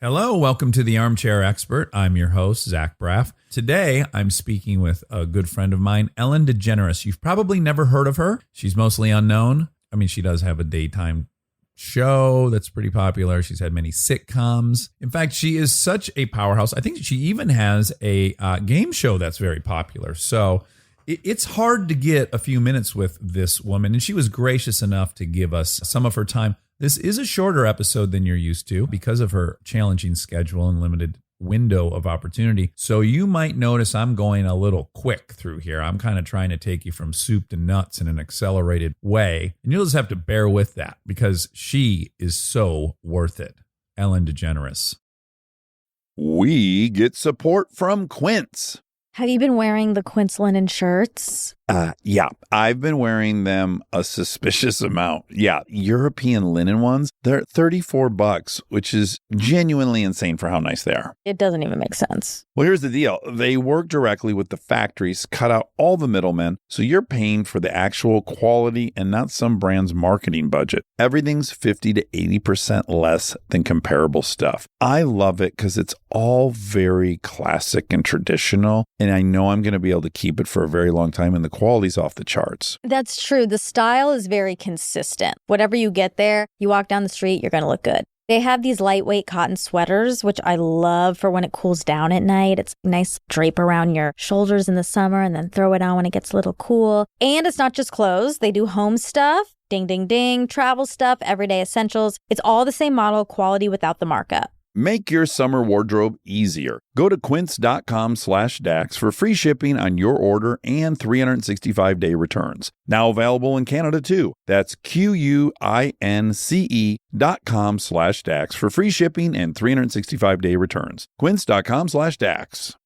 Hello, welcome to the Armchair Expert. I'm your host, Zach Braff. Today, I'm speaking with a good friend of mine, Ellen DeGeneres. You've probably never heard of her. She's mostly unknown. I mean, she does have a daytime show that's pretty popular. She's had many sitcoms. In fact, she is such a powerhouse. I think she even has a game show that's very popular. So it's hard to get a few minutes with this woman, and she was gracious enough to give us some of her time. This is a shorter episode than you're used to because of her challenging schedule and limited window of opportunity. So you might notice I'm going a little quick through here. I'm kind of trying to take you from soup to nuts in an accelerated way. And you'll just have to bear with that because she is so worth it. Ellen DeGeneres. We get support from Quince. Have you been wearing the Quince linen shirts? Yeah, I've been wearing them a suspicious amount. Yeah, European linen ones, they're $34, which is genuinely insane for how nice they are. It doesn't even make sense. Well, here's the deal. They work directly with the factories, cut out all the middlemen, so you're paying for the actual quality and not some brand's marketing budget. Everything's 50 to 80% less than comparable stuff. I love it because it's all very classic and traditional, and I know I'm going to be able to keep it for a very long time, and the quality's off the charts. That's true. The style is very consistent. Whatever you get there, you walk down the street, you're going to look good. They have these lightweight cotton sweaters, which I love for when it cools down at night. It's nice drape around your shoulders in the summer and then throw it on when it gets a little cool. And it's not just clothes. They do home stuff, ding, ding, ding, travel stuff, everyday essentials. It's all the same model, quality without the markup. Make your summer wardrobe easier. Go to quince.com/Dax for free shipping on your order and 365-day returns. Now available in Canada too. That's QUINCE.com/Dax for free shipping and 365-day returns. Quince.com/Dax.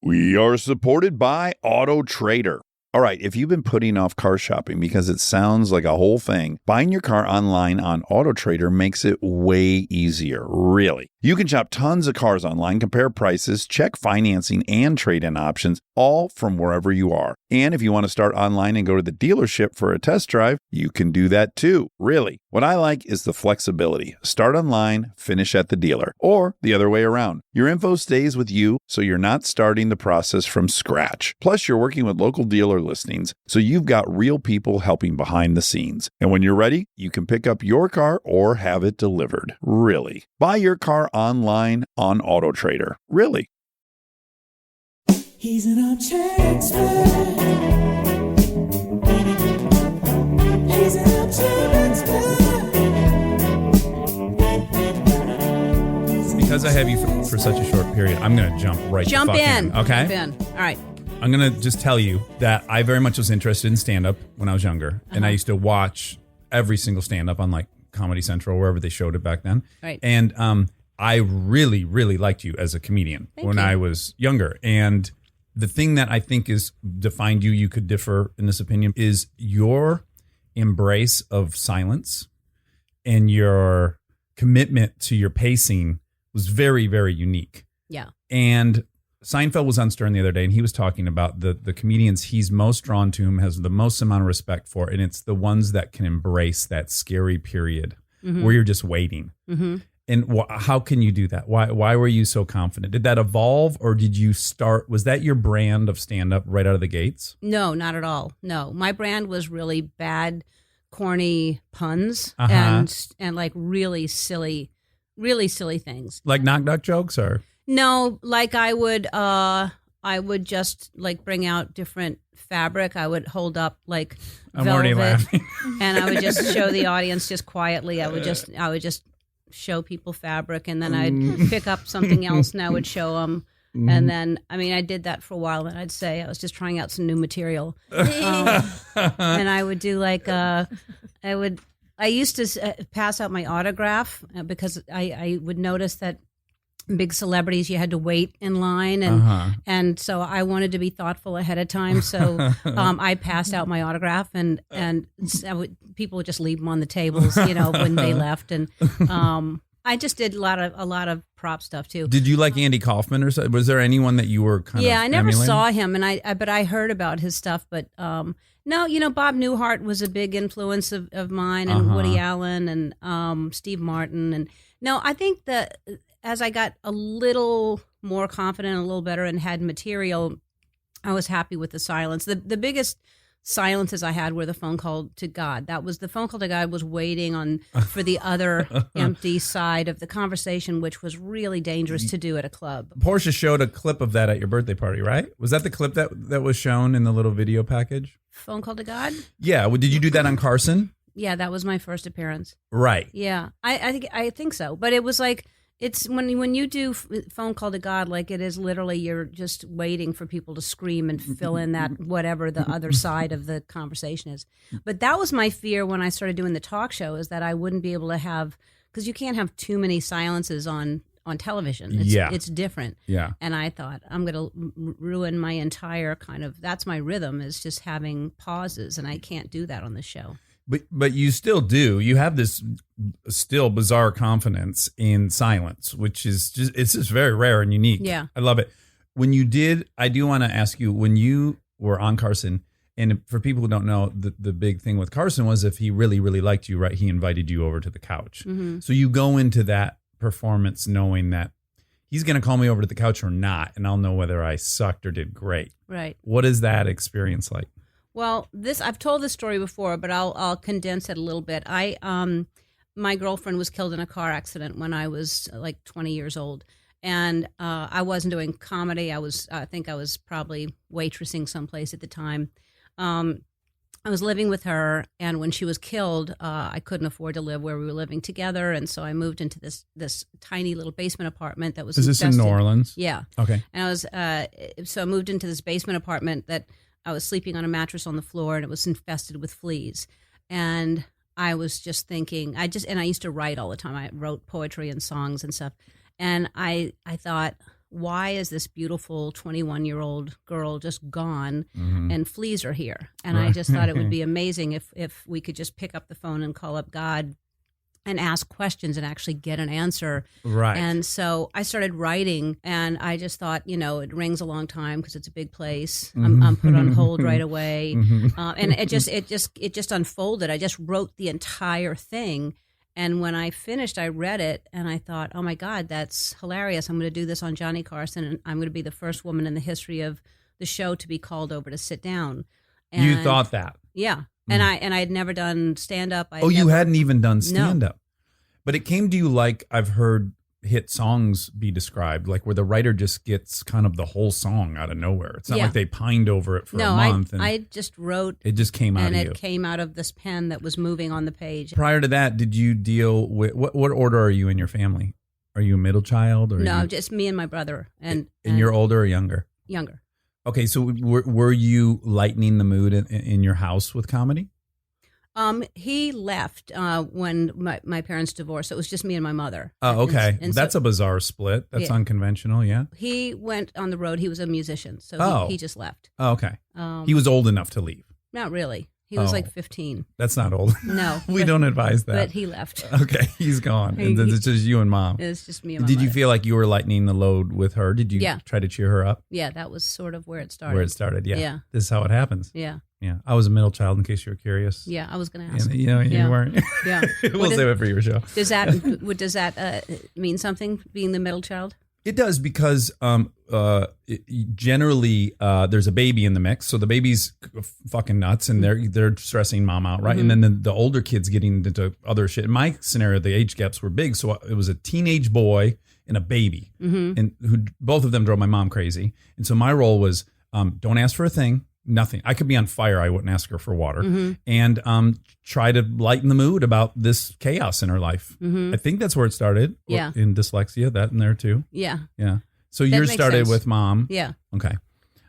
We are supported by Auto Trader. All right, if you've been putting off car shopping because it sounds like a whole thing, buying your car online on Auto Trader makes it way easier, really. You can shop tons of cars online, compare prices, check financing and trade-in options, all from wherever you are. And if you want to start online and go to the dealership for a test drive, you can do that too, really. What I like is the flexibility. Start online, finish at the dealer, or the other way around. Your info stays with you, so you're not starting the process from scratch. Plus, you're working with local dealer listings, so you've got real people helping behind the scenes. And when you're ready, you can pick up your car or have it delivered. Really. Buy your car online on Auto Trader. Really. He's an armchair expert. He's an armchair expert. Because I have you for such a short period, I'm going to jump right Jump the fuck in. Okay? Jump in. All right. I'm going to just tell you that I very much was interested in stand-up when I was younger. And I used to watch every single stand-up on like Comedy Central, wherever they showed it back then. Right. And I really, really liked you as a comedian when I was younger. And the thing that I think is defined you could differ in this opinion, is your embrace of silence and your commitment to your pacing was very, very unique. Yeah. And Seinfeld was on Stern the other day, and he was talking about the comedians he's most drawn to, him has the most amount of respect for, and it's the ones that can embrace that scary period where you're just waiting. Mm-hmm. And how can you do that? Why were you so confident? Did that evolve, or did you start? Was that your brand of stand-up right out of the gates? No, not at all. No, my brand was really bad, corny puns and like really silly things. Like knock-knock jokes, or no, like I would just like bring out different fabric. I would hold up like I'm already velvet, laughing. and I would just show the audience just quietly. I would just show people fabric, and then I'd pick up something else and I would show them. And then, I mean, I did that for a while, and I'd say I was just trying out some new material. And I would do like, I used to pass out my autograph because I would notice that big celebrities, you had to wait in line, and so I wanted to be thoughtful ahead of time. So I passed out my autograph, and people would just leave them on the tables, when they left, and I just did a lot of prop stuff too. Did you like Andy Kaufman, or was there anyone that you were kind of I never emulating? saw him, and but I heard about his stuff. But no, Bob Newhart was a big influence of mine, and Woody Allen, and Steve Martin, and no, I think that as I got a little more confident, a little better, and had material, I was happy with the silence. The biggest silences I had were the phone call to God. That was the phone call to God was waiting on for the other empty side of the conversation, which was really dangerous to do at a club. Portia showed a clip of that at your birthday party, right? Was that the clip that was shown in the little video package? Phone call to God? Yeah. Well, did you do that on Carson? Yeah, that was my first appearance. Right. Yeah, I think so. But it was like, it's when you do phone call to God, like it is literally you're just waiting for people to scream and fill in that whatever the other side of the conversation is. But that was my fear when I started doing the talk show, is that I wouldn't be able to have, because you can't have too many silences on television. It's different. Yeah. And I thought, I'm going to ruin my entire that's my rhythm, is just having pauses, and I can't do that on the show. But you still do. You have this still bizarre confidence in silence, which is just very rare and unique. Yeah. I love it. When you did, I do want to ask you, when you were on Carson, and for people who don't know, the big thing with Carson was if he really, really liked you, right, he invited you over to the couch. Mm-hmm. So you go into that performance knowing that he's going to call me over to the couch or not, and I'll know whether I sucked or did great. Right. What is that experience like? Well, I've told this story before, but I'll condense it a little bit. My girlfriend was killed in a car accident when I was like 20 years old, and I wasn't doing comedy. I think I was probably waitressing someplace at the time. I was living with her, and when she was killed, I couldn't afford to live where we were living together, and so I moved into this tiny little basement apartment that was. Is this in New Orleans? Yeah. Okay. And so I moved into this basement apartment that I was sleeping on a mattress on the floor, and it was infested with fleas. And I was just thinking, I used to write all the time. I wrote poetry and songs and stuff. And I thought, why is this beautiful 21-year-old girl just gone and fleas are here? And I just thought it would be amazing if we could just pick up the phone and call up God and ask questions and actually get an answer. Right. And so I started writing, and I just thought, it rings a long time because it's a big place. I'm put on hold right away. And it just unfolded. I just wrote the entire thing. And when I finished, I read it, and I thought, oh my God, that's hilarious. I'm going to do this on Johnny Carson, and I'm going to be the first woman in the history of the show to be called over to sit down. And you thought that? Yeah. And I had never done stand-up. You hadn't even done stand-up. No. But it came to you like I've heard hit songs be described, like where the writer just gets kind of the whole song out of nowhere. It's not like they pined over it for a month. I just wrote. It just came out of you. And it came out of this pen that was moving on the page. Prior to that, did you deal with, what order are you in your family? Are you a middle child? Or no, just me and my brother. And you're older or younger? Younger. Okay, so were you lightening the mood in your house with comedy? He left when my parents divorced. So it was just me and my mother. Oh, okay. And that's a bizarre split. That's unconventional, yeah. He went on the road. He was a musician, so he just left. Oh, okay. He was old enough to leave. Not really. He was like 15. That's not old. No. We don't advise that. But he left. Okay, he's gone. And then it's just you and Mom. It's just me and my Did mother. you feel like you were lightening the load with her? Did you try to cheer her up? Yeah, that was sort of where it started. Yeah. This is how it happens. Yeah. Yeah. I was a middle child, in case you were curious. Yeah, I was going to ask. You weren't. Yeah. We'll save it for your show. Does that mean something, being the middle child? It does, because generally there's a baby in the mix, so the baby's fucking nuts, and they're stressing mom out, right? And then the older kids getting into other shit. In my scenario, the age gaps were big, so it was a teenage boy and a baby, and who both of them drove my mom crazy. And so my role was don't ask for a thing. Nothing. I could be on fire. I wouldn't ask her for water. And try to lighten the mood about this chaos in her life. I think that's where it started. Yeah. In dyslexia, that in there too. Yeah. Yeah. So yours started sense. with Mom. Yeah. Okay.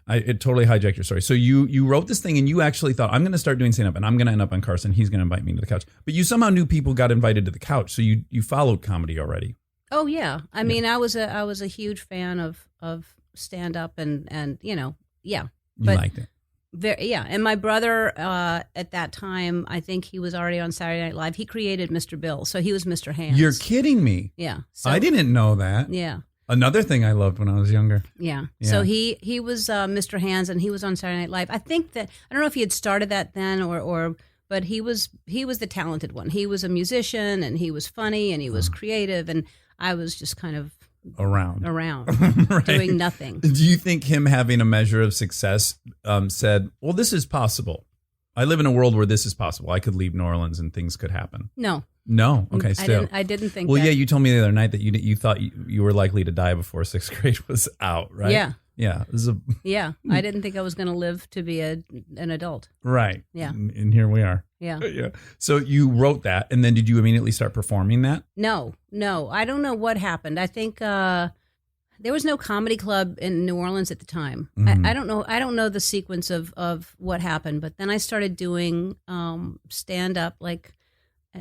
It totally hijacked your story. So you wrote this thing, and you actually thought, I'm going to start doing stand-up, and I'm going to end up on Carson. He's going to invite me to the couch. But you somehow knew people got invited to the couch. So you followed comedy already. Oh yeah. I mean, I was a huge fan of stand-up and yeah. You But liked it. And my brother at that time, I think he was already on Saturday Night Live. He created Mr. Bill, so he was Mr. Hands. You're kidding me. Yeah. So, I didn't know that. Yeah. Another thing I loved when I was younger. Yeah. So he was Mr. Hands, and he was on Saturday Night Live. I think that, I don't know if he had started that then but he was the talented one. He was a musician, and he was funny, and he was creative, and I was just kind of around right. doing nothing. Do you think him having a measure of success said, well, this is possible? I live in a world where this is possible. I could leave New Orleans and things could happen. No. Okay, still. I didn't think well, that. yeah, you told me the other night that you thought you were likely to die before sixth grade was out, right? Yeah. Yeah. This is Yeah. I didn't think I was going to live to be an adult. right. Yeah. And here we are. Yeah. Yeah. So you wrote that, and then did you immediately start performing that? No. I don't know what happened. I think there was no comedy club in New Orleans at the time. Mhm. I don't know. I don't know the sequence of what happened, but then I started doing stand up, like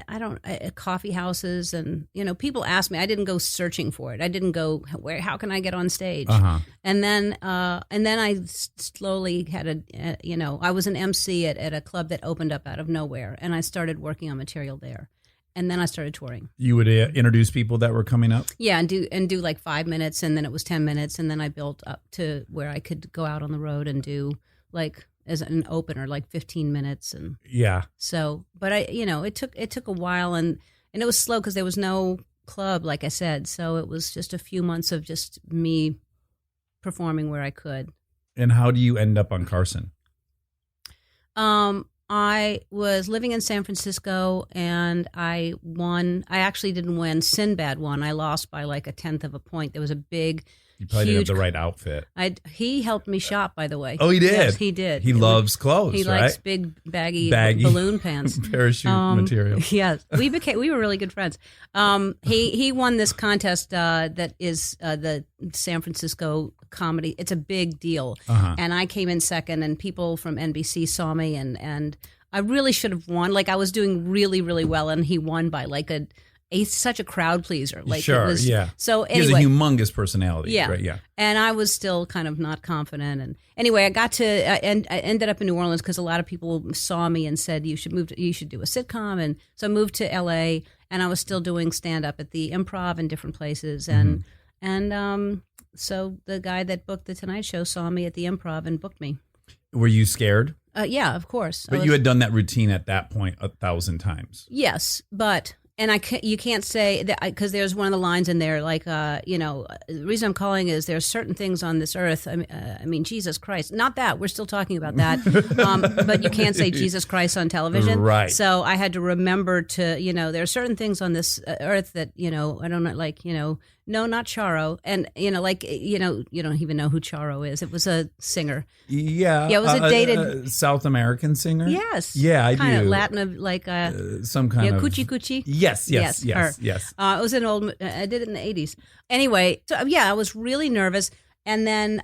at coffee houses, and people asked me. I didn't go searching for it. I didn't go how can I get on stage? And then I slowly had I was an MC at a club that opened up out of nowhere, and I started working on material there. And then I started touring. You would introduce people that were coming up? Yeah, and do like 5 minutes, and then it was 10 minutes, and then I built up to where I could go out on the road and do like as an opener, like 15 minutes, and yeah. So, but it took a while, and it was slow because there was no club, like I said. So it was just a few months of just me performing where I could. And how do you end up on Carson? I was living in San Francisco, and I won. I actually didn't win. Sinbad won. I lost by like 1/10 of a point. There was a big, You probably didn't have the right outfit. He helped me shop, by the way. Oh, he did? Yes, he did. He loves clothes, He right? likes big, baggy balloon pants. Parachute material. Yes. We were really good friends. He won this contest that is the San Francisco comedy. It's a big deal. And I came in second, and people from NBC saw me, and I really should have won. Like, I was doing really, really well, and he won by like he's such a crowd pleaser. Like, sure, it was, yeah. So anyway, he has a humongous personality. yeah, right, yeah. And I was still kind of not confident. And anyway, I ended up in New Orleans because a lot of people saw me and said you should do a sitcom. And so I moved to LA, and I was still doing stand up at the Improv in different places. And so the guy that booked the Tonight Show saw me at the Improv and booked me. Were you scared? Yeah, of course. But you had done that routine at that point 1,000 times. Yes, but. And you can't say that because there's one of the lines in there, like, the reason I'm calling is there's certain things on this earth. I mean, Jesus Christ, not that we're still talking about that, but you can't say Jesus Christ on television, right? So I had to remember to, there are certain things on this earth that, I don't know, like, no, not Charo, and you don't even know who Charo is. It was a singer. Yeah, it was a dated South American singer. Yes, yeah, I kind do. of Latin, like some kind of coochie coochie. Yes. Her. Yes. It was an old. I did it in the 80s. Anyway, so yeah, I was really nervous. And then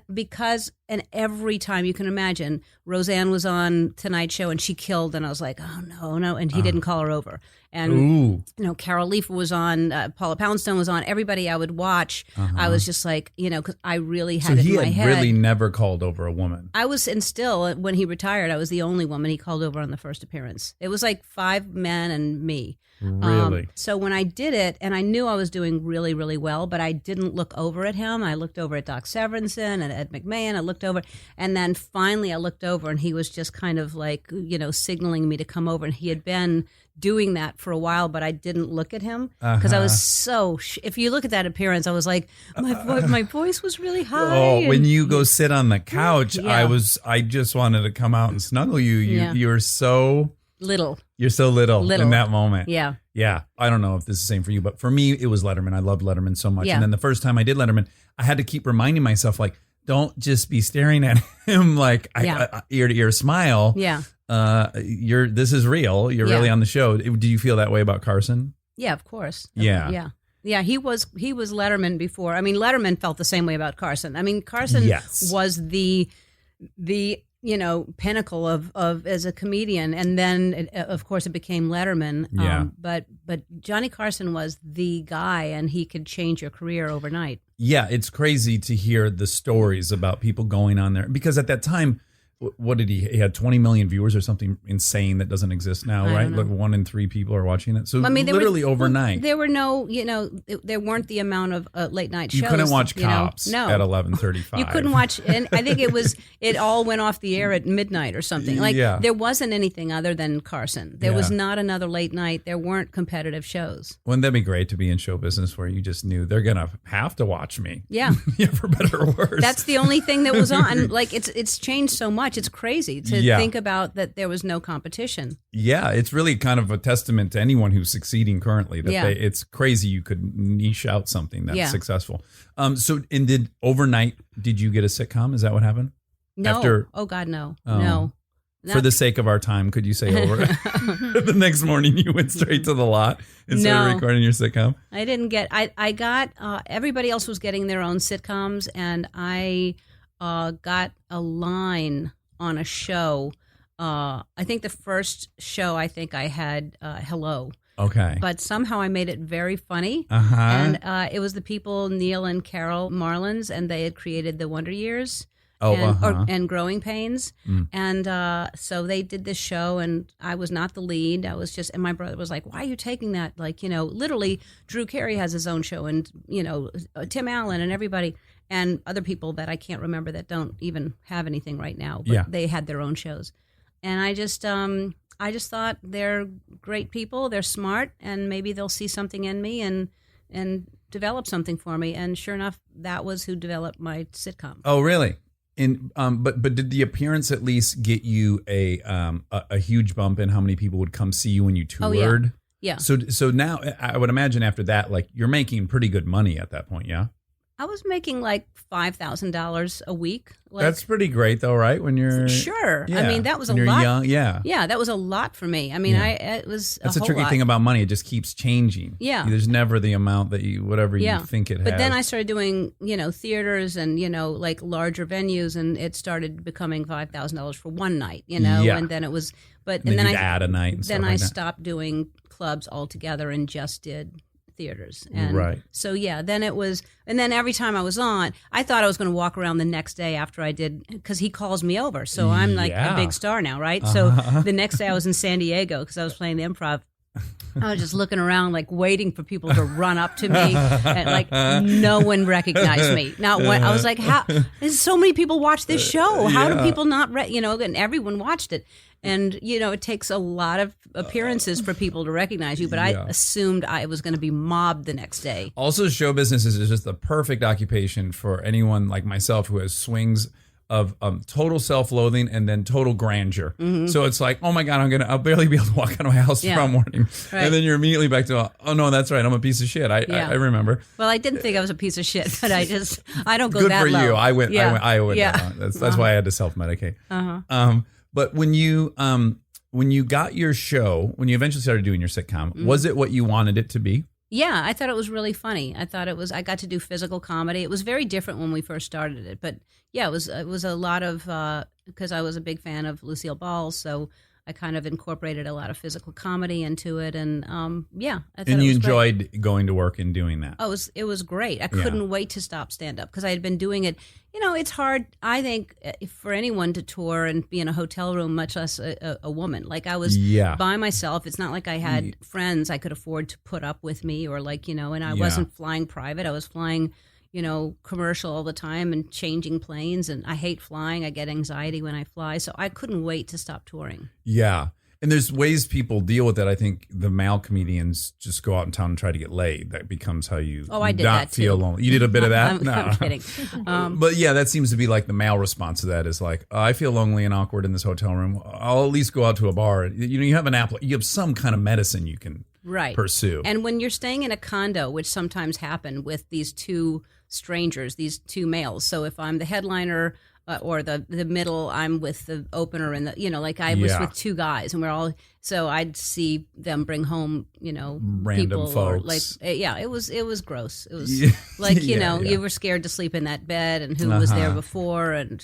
and every time you can imagine, Roseanne was on Tonight Show and she killed, and I was like, oh no, and he didn't call her over. And Carol Leifer was on, Paula Poundstone was on. Everybody I would watch, I was just like, because I really had it in my head. So he had really never called over a woman. I was, and still, when he retired, I was the only woman he called over on the first appearance. It was like 5 men and me. Really? So when I did it, and I knew I was doing really, really well, but I didn't look over at him. I looked over at Doc Severinsen and Ed McMahon. I looked over, and then finally I looked over, and he was just kind of like, signaling me to come over. And he had been doing that for a while, but I didn't look at him because I was so. If you look at that appearance, I was like, my voice was really high. Oh, when you go sit on the couch, Yeah. I just wanted to come out and snuggle you. You're so little. You're so little in that moment. Yeah. Yeah. I don't know if this is the same for you, but for me, it was Letterman. I loved Letterman so much. Yeah. And then the first time I did Letterman, I had to keep reminding myself, like, don't just be staring at him like ear to ear smile. Yeah. This is real. You're really on the show. Do you feel that way about Carson? Yeah, of course. Yeah. Yeah. Yeah, he was Letterman before. I mean, Letterman felt the same way about Carson. I mean, Carson was the pinnacle of as a comedian, and then of course it became Letterman. Yeah. But Johnny Carson was the guy, and he could change your career overnight. Yeah, it's crazy to hear the stories about people going on there, because at that time, what did he had 20 million viewers or something insane that doesn't exist now, I right? don't know. Like 1 in 3 people are watching it. So I mean, literally overnight. there were no, there weren't the amount of late night shows. You couldn't watch Cops no. at 11:35. You couldn't watch, and I think it all went off the air at midnight or something. Like there wasn't anything other than Carson. There was not another late night. There weren't competitive shows. Wouldn't that be great to be in show business where you just knew they're gonna have to watch me? Yeah, for better or worse. That's the only thing that was on. Like it's changed so much. It's crazy to think about that there was no competition. Yeah, it's really kind of a testament to anyone who's succeeding currently that it's crazy you could niche out something that's successful. So, and did you get a sitcom? Is that what happened? No. Oh God, no. No. For the sake of our time, could you say over? The next morning you went straight to the lot instead of recording your sitcom? I didn't get, I got, everybody else was getting their own sitcoms, and I got a line on a show. I think the first show I had Hello. Okay. But somehow I made it very funny. Uh-huh. And it was the people, Neil and Carol Marlins, and they had created The Wonder Years. And Growing Pains. And so they did this show, and I was not the lead. I was just, and my brother was like, why are you taking that? Like, literally Drew Carey has his own show, and, Tim Allen and everybody, and other people that I can't remember that don't even have anything right now, but they had their own shows. And I just thought they're great people, they're smart, and maybe they'll see something in me and develop something for me. And sure enough, that was who developed my sitcom. Oh, really? But did the appearance at least get you a huge bump in how many people would come see you when you toured? Oh, yeah. So now I would imagine after that, like you're making pretty good money at that point, yeah? I was making like $5,000 a week. Like, that's pretty great, though, right? When you're sure. Yeah. I mean, that was when a you're lot. Young, yeah, that was a lot for me. I mean, it was. That's a a whole tricky lot. thing about money; it just keeps changing. Yeah, there's never the amount that you you think it has. But then I started doing theaters and like larger venues, and it started becoming $5,000 for one night. And then it was. But and then I add a night. And then stuff I like that. stopped doing clubs altogether and just did theaters. And right. So then it was, and then every time I was on, I thought I was going to walk around the next day after I did, because he calls me over. So I'm like a big star now, right? So the next day I was in San Diego because I was playing the Improv. I was just looking around, like waiting for people to run up to me, and like no one recognized me. Now I was like, "How? There's so many people watch this show. How do people not? And everyone watched it." And it takes a lot of appearances for people to recognize you. But I assumed I was going to be mobbed the next day. Also, show business is just the perfect occupation for anyone like myself who has swings of total self-loathing and then total grandeur. Mm-hmm. So it's like, oh my God, I'll barely be able to walk out of my house tomorrow morning. Right. And then you're immediately back to, oh no, that's right, I'm a piece of shit. I remember. Well, I didn't think I was a piece of shit, but I don't go Good that low. Good for you. I went. Yeah. That's why I had to self-medicate. But when you got your show, when you eventually started doing your sitcom, was it what you wanted it to be? Yeah, I thought it was really funny. I got to do physical comedy. It was very different when we first started it, but yeah, it was a lot of, because I was a big fan of Lucille Ball, so I kind of incorporated a lot of physical comedy into it, and I thought and you enjoyed great. Going to work and doing that. Oh, it was great. I couldn't wait to stop stand up because I had been doing it. It's hard, I think, for anyone to tour and be in a hotel room, much less a woman. Like I was by myself. It's not like I had friends I could afford to put up with me, or and I wasn't flying private. I was flying, commercial all the time and changing planes. And I hate flying. I get anxiety when I fly. So I couldn't wait to stop touring. Yeah. And there's ways people deal with that. I think the male comedians just go out in town and try to get laid. That becomes how you I did not that feel too. lonely. You did a bit of that? I'm kidding. But yeah, that seems to be like the male response to that is like, I feel lonely and awkward in this hotel room. I'll at least go out to a bar. You have you have some kind of medicine you can pursue. And when you're staying in a condo, which sometimes happen with these two strangers, these two males. So if I'm the headliner or the middle, I'm with the opener, and I was with two guys, and we're all. So I'd see them bring home, random people folks. Or it was gross. It was you were scared to sleep in that bed, and who was there before, and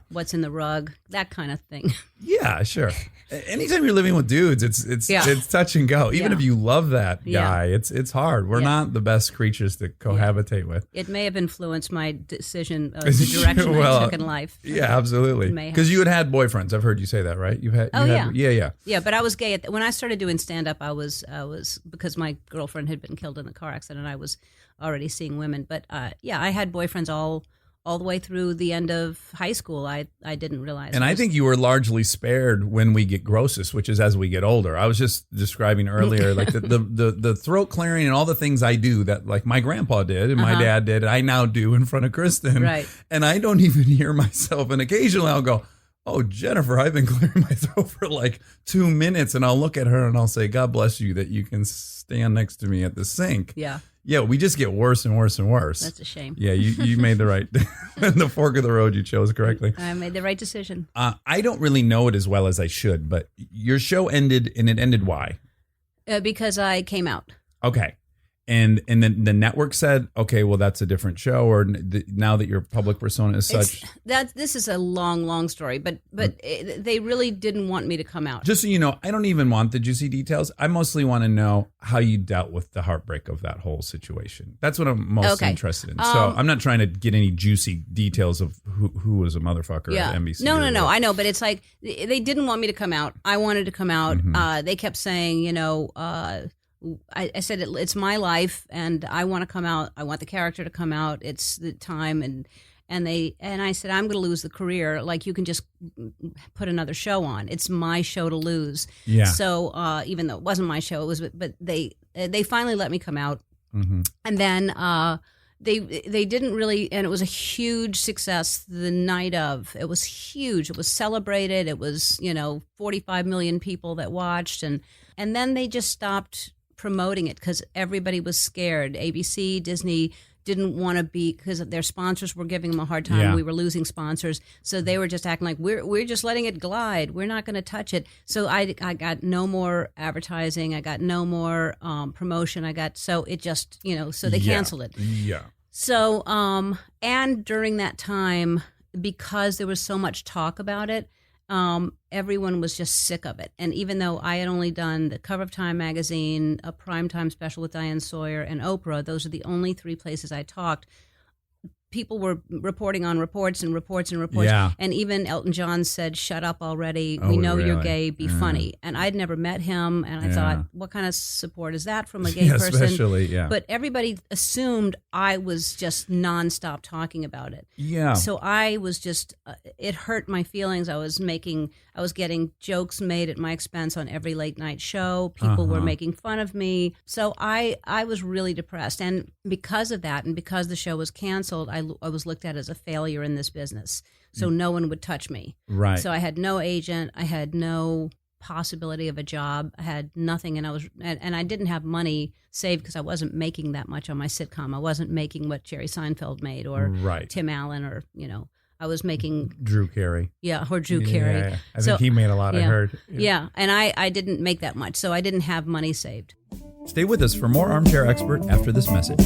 what's in the rug, that kind of thing. Yeah, sure. Anytime you're living with dudes, it's touch and go. Even if you love that guy, it's hard. We're not the best creatures to cohabitate with. It may have influenced my decision, the direction. Well, American life. Yeah, absolutely. Mayhem. Because you had boyfriends. I've heard you say that, right? Yeah. Yeah, but I was gay when I started doing stand up. I was because my girlfriend had been killed in a car accident. I was already seeing women, but I had boyfriends all the way through the end of high school. I didn't realize. And I think you were largely spared when we get grossest, which is as we get older. I was just describing earlier, like the throat clearing and all the things I do that like my grandpa did and my dad did, I now do in front of Kristen. Right. And I don't even hear myself. And occasionally I'll go, oh, Jennifer, I've been clearing my throat for like 2 minutes. And I'll look at her and I'll say, God bless you that you can stand next to me at the sink. Yeah. Yeah, we just get worse and worse and worse. That's a shame. Yeah, you made the right, the fork of the road you chose correctly. I made the right decision. I don't really know it as well as I should, but your show ended, and it ended why? Because I came out. Okay. And then the network said, okay, well, that's a different show, or now that your public persona is such. This is a long story, but they really didn't want me to come out. Just so you know, I don't even want the juicy details. I mostly want to know how you dealt with the heartbreak of that whole situation. That's what I'm most interested in. So I'm not trying to get any juicy details of who was a motherfucker at NBC. No. I know, but it's like they didn't want me to come out. I wanted to come out. They kept saying, I said it's my life and I want to come out. I want the character to come out. It's the time and I said I'm going to lose the career. Like you can just put another show on. It's my show to lose. Yeah. So even though it wasn't my show, it was. But they finally let me come out. And then they didn't really, and it was a huge success the night of. It was huge. It was celebrated. It was 45 million people that watched, and then they just stopped promoting it because everybody was scared. ABC, Disney didn't want to be, because their sponsors were giving them a hard time. Yeah. We were losing sponsors, so they were just acting like we're just letting it glide. We're not going to touch it. So I got no more advertising. I got no more promotion. So it just so they canceled it. Yeah. So and during that time, because there was so much talk about it, everyone was just sick of it. And even though I had only done the cover of Time magazine, a primetime special with Diane Sawyer, and Oprah, those are the only 3 places I talked, people were reporting on reports and reports and reports. Yeah. And even Elton John said, shut up already. Oh, We know really? you're gay. Be funny. And I'd never met him. And I thought, what kind of support is that from a gay person? Especially, yeah. But everybody assumed I was just nonstop talking about it. Yeah. So I was just, it hurt my feelings. I was getting jokes made at my expense on every late night show. People were making fun of me. So I was really depressed. And because of that, and because the show was canceled, I was looked at as a failure in this business. So no one would touch me. Right. So I had no agent. I had no possibility of a job. I had nothing. And I didn't have money saved because I wasn't making that much on my sitcom. I wasn't making what Jerry Seinfeld made or Tim Allen or, I was making Drew Carey. Yeah, or Drew Carey. Yeah. I think he made a lot, I heard. Yeah, and I didn't make that much, so I didn't have money saved. Stay with us for more Armchair Expert after this message.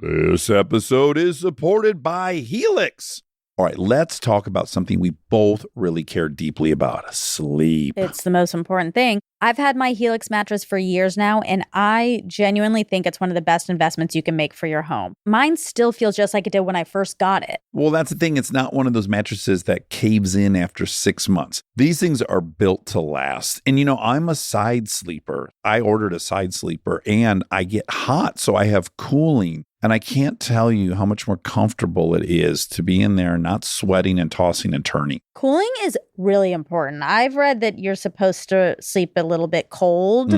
This episode is supported by Helix. All right, let's talk about something we both really care deeply about: sleep. It's the most important thing. I've had my Helix mattress for years now, and I genuinely think it's one of the best investments you can make for your home. Mine still feels just like it did when I first got it. Well, that's the thing. It's not one of those mattresses that caves in after 6 months. These things are built to last. And I'm a side sleeper. I ordered a side sleeper and I get hot, so I have cooling. And I can't tell you how much more comfortable it is to be in there not sweating and tossing and turning. Cooling is really important. I've read that you're supposed to sleep a little bit cold.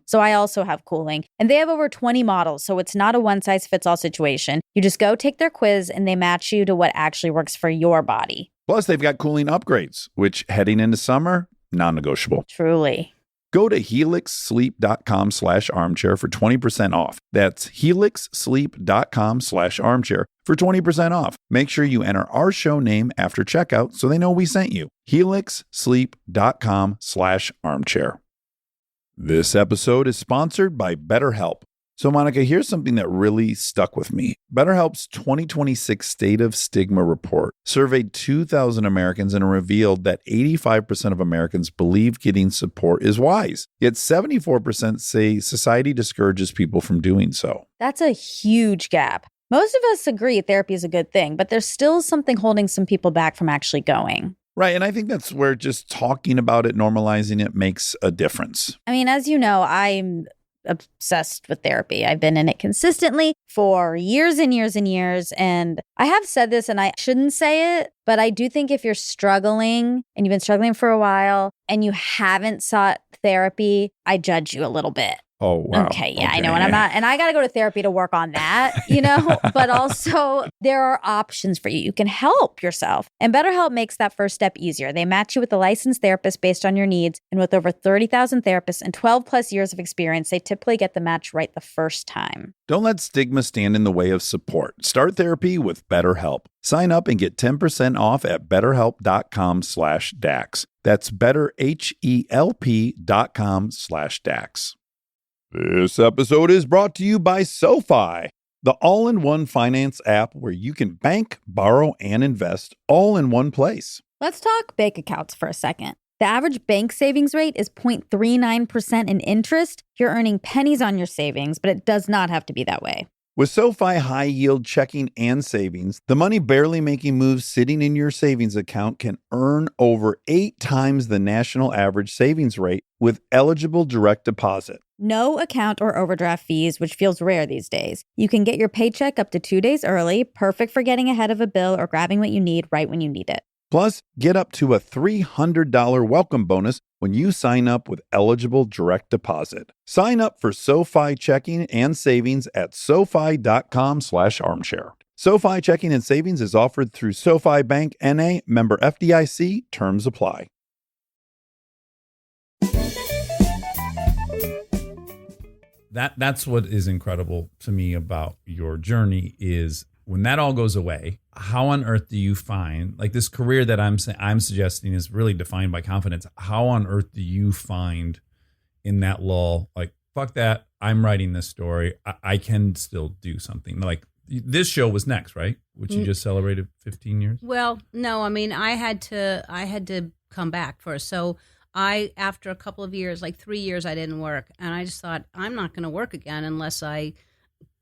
So I also have cooling. And they have over 20 models, so it's not a one-size-fits-all situation. You just go take their quiz and they match you to what actually works for your body. Plus, they've got cooling upgrades, which heading into summer, non-negotiable. Truly. Go to helixsleep.com/armchair for 20% off. That's helixsleep.com/armchair for 20% off. Make sure you enter our show name after checkout so they know we sent you. helixsleep.com/armchair. This episode is sponsored by BetterHelp. So, Monica, here's something that really stuck with me. BetterHelp's 2026 State of Stigma report surveyed 2,000 Americans and revealed that 85% of Americans believe getting support is wise. Yet 74% say society discourages people from doing so. That's a huge gap. Most of us agree therapy is a good thing, but there's still something holding some people back from actually going. Right. And I think that's where just talking about it, normalizing it makes a difference. I mean, as you know, I'm obsessed with therapy. I've been in it consistently for years and years and years. And I have said this and I shouldn't say it, but I do think if you're struggling and you've been struggling for a while and you haven't sought therapy, I judge you a little bit. Oh, wow. Okay, yeah, I know. And I got to go to therapy to work on that, but also there are options for you. You can help yourself. And BetterHelp makes that first step easier. They match you with a licensed therapist based on your needs. And with over 30,000 therapists and 12 plus years of experience, they typically get the match right the first time. Don't let stigma stand in the way of support. Start therapy with BetterHelp. Sign up and get 10% off at betterhelp.com/Dax. That's betterhelp.com/Dax. This episode is brought to you by SoFi, the all-in-one finance app where you can bank, borrow, and invest all in one place. Let's talk bank accounts for a second. The average bank savings rate is 0.39% in interest. You're earning pennies on your savings, but it does not have to be that way. With SoFi high-yield checking and savings, the money barely making moves sitting in your savings account can earn over 8 times the national average savings rate with eligible direct deposit. No account or overdraft fees, which feels rare these days. You can get your paycheck up to 2 days early, perfect for getting ahead of a bill or grabbing what you need right when you need it. Plus, get up to a $300 welcome bonus when you sign up with eligible direct deposit. Sign up for SoFi checking and savings at SoFi.com/armchair. SoFi checking and savings is offered through SoFi Bank N.A., member FDIC. Terms apply. That's what is incredible to me about your journey is when that all goes away, how on earth do you find, like this career that I'm suggesting is really defined by confidence. How on earth do you find in that lull, like, fuck that, I'm writing this story. I can still do something. Like this show was next, right? Which you just celebrated 15 years. Well, no, I mean, I had to come back first. So after a couple of years, like 3 years, I didn't work. And I just thought, I'm not going to work again unless I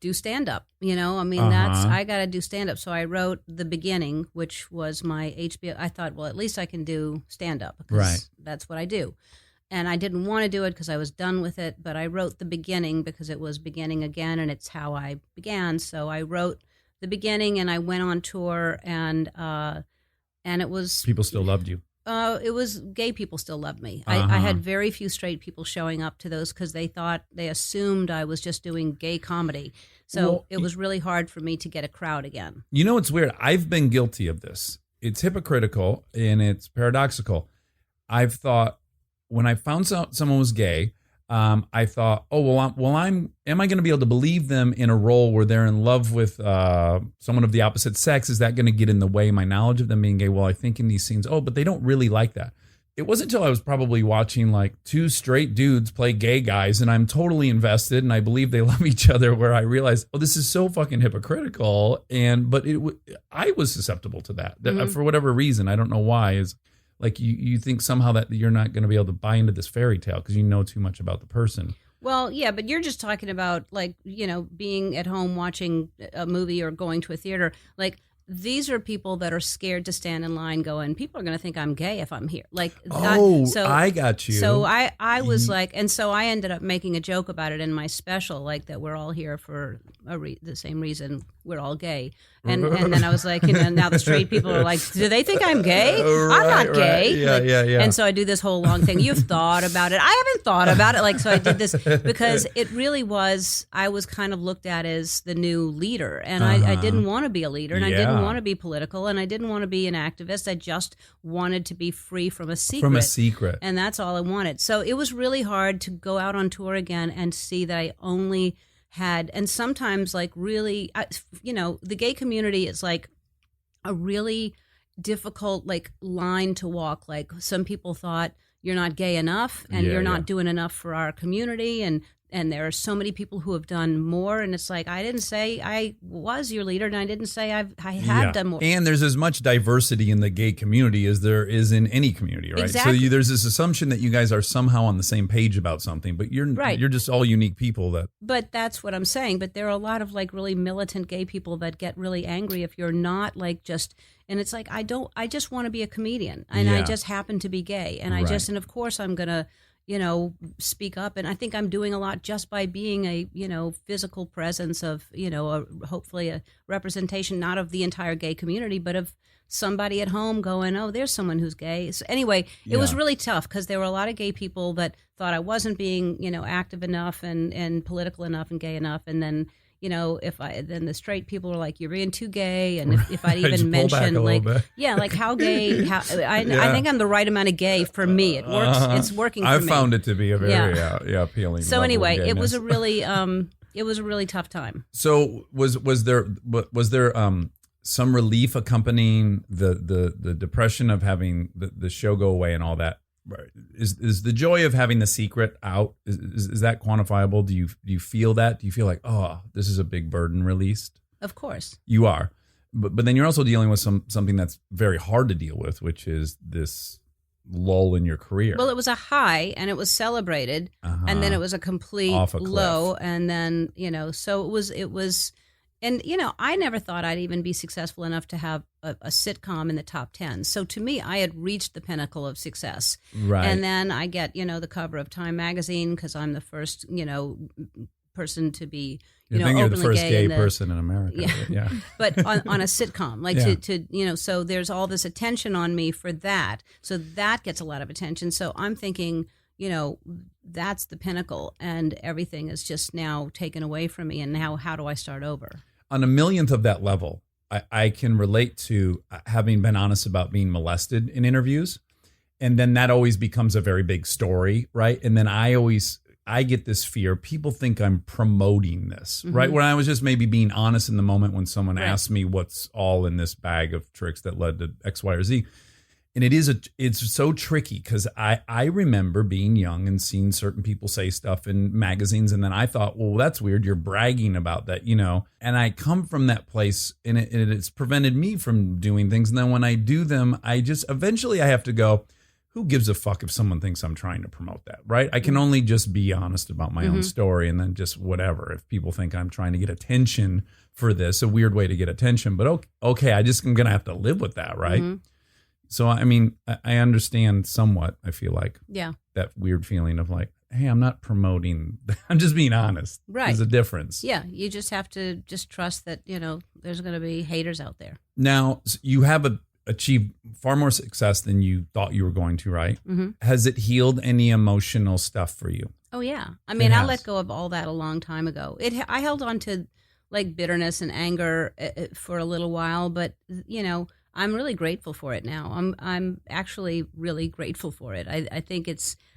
do stand-up. I mean, I got to do stand-up. So I wrote The Beginning, which was my HBO. I thought, well, at least I can do stand-up because that's what I do. And I didn't want to do it because I was done with it. But I wrote The Beginning because it was beginning again, and it's how I began. So I wrote The Beginning, and I went on tour, and it was... People still loved you. It was gay people still loved me. I had very few straight people showing up to those because they assumed I was just doing gay comedy. So it was really hard for me to get a crowd again. You know, it's weird. I've been guilty of this. It's hypocritical and it's paradoxical. I've thought when I found someone was gay, I thought, am I going to be able to believe them in a role where they're in love with someone of the opposite sex? Is that going to get in the way of my knowledge of them being gay? Well, I think in these scenes, but they don't really like that. It wasn't until I was probably watching like 2 straight dudes play gay guys and I'm totally invested and I believe they love each other where I realized, this is so fucking hypocritical. But I was susceptible to that for whatever reason. I don't know why. Is like you think somehow that you're not going to be able to buy into this fairy tale because you know too much about the person. Well, yeah, but you're just talking about like, being at home watching a movie or going to a theater. Like these are people that are scared to stand in line going, people are going to think I'm gay if I'm here. Like, I got you. So I was like, and so I ended up making a joke about it in my special, like that we're all here for the same reason we're all gay. And then I was like, now the straight people are like, do they think I'm gay? I'm not gay. Yeah. And so I do this whole long thing. You've thought about it. I haven't thought about it. Like, so I did this because it really was, I was kind of looked at as the new leader. And I didn't want to be a leader and I didn't want to be political and I didn't want to be an activist. I just wanted to be free from a secret. And that's all I wanted. So it was really hard to go out on tour again and see that I only had, and sometimes like really, the gay community is like a really difficult like line to walk. Like some people thought you're not gay enough and you're not doing enough for our community. And And there are so many people who have done more, and it's like, I didn't say I was your leader, and I didn't say I have done more. And there's as much diversity in the gay community as there is in any community, right? Exactly. So there's this assumption that you guys are somehow on the same page about something, but you're just all unique people that. But that's what I'm saying. But there are a lot of like really militant gay people that get really angry if you're not like just. And it's like, I just want to be a comedian, and I just happen to be gay, and and of course I'm gonna, speak up. And I think I'm doing a lot just by being a, physical presence of, hopefully a representation, not of the entire gay community, but of somebody at home going, oh, there's someone who's gay. So anyway, it was really tough because there were a lot of gay people that thought I wasn't being, active enough and political enough and gay enough. And then, then the straight people are like, you're being too gay. And if I'd even mention like, like how gay, I think I'm the right amount of gay for me. It works. It's working for me. I found it to be a very appealing. So anyway, it was a really tough time. So was there some relief accompanying the depression of having the show go away and all that? Is the joy of having the secret out, is that quantifiable? Do you feel that? Do you feel like, oh, this is a big burden released? Of course. You are. But then you're also dealing with something that's very hard to deal with, which is this lull in your career. Well, it was a high and it was celebrated, and then it was a complete low, and then, so it was and, I never thought I'd even be successful enough to have a sitcom in the top 10. So to me, I had reached the pinnacle of success. Right. And then I get, the cover of Time magazine because I'm the first, person to be, you're the first gay in person in America. Yeah. But on a sitcom, like to so there's all this attention on me for that. So that gets a lot of attention. So I'm thinking, that's the pinnacle, and everything is just now taken away from me. And now how do I start over? On a millionth of that level, I can relate to having been honest about being molested in interviews. And then that always becomes a very big story, right? And then I get this fear. People think I'm promoting this, right? When I was just maybe being honest in the moment when someone asked me what's all in this bag of tricks that led to X, Y, or Z. And it's so tricky because I remember being young and seeing certain people say stuff in magazines. And then I thought, well, that's weird. You're bragging about that, And I come from that place, and it's prevented me from doing things. And then when I do them, eventually I have to go, who gives a fuck if someone thinks I'm trying to promote that, right? I can only just be honest about my own story, and then just whatever. If people think I'm trying to get attention for this, a weird way to get attention. But okay, I'm going to have to live with that, right? So, I mean, I understand somewhat, I feel like. Yeah. That weird feeling of like, hey, I'm not promoting. I'm just being honest. Right. There's a difference. Yeah. You just have to just trust that, there's going to be haters out there. Now, you have achieved far more success than you thought you were going to, right? Has it healed any emotional stuff for you? Oh, yeah. I mean, I let go of all that a long time ago. I held on to like bitterness and anger for a little while, but, I'm really grateful for it now. I'm actually really grateful for it. I think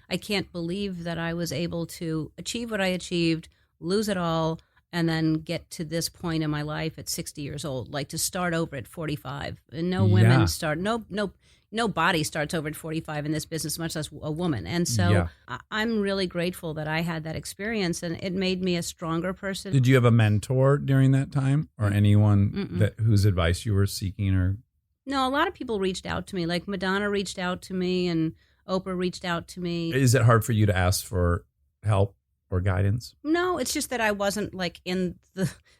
I can't believe that I was able to achieve what I achieved, lose it all, and then get to this point in my life at 60 years old, like to start over at 45. And no women no body starts over at 45 in this business, much less a woman. And so I'm really grateful that I had that experience, and it made me a stronger person. Did you have a mentor during that time, or anyone whose advice you were seeking? Or no, a lot of people reached out to me. Like Madonna reached out to me, and Oprah reached out to me. Is it hard for you to ask for help or guidance? No, it's just that I wasn't like in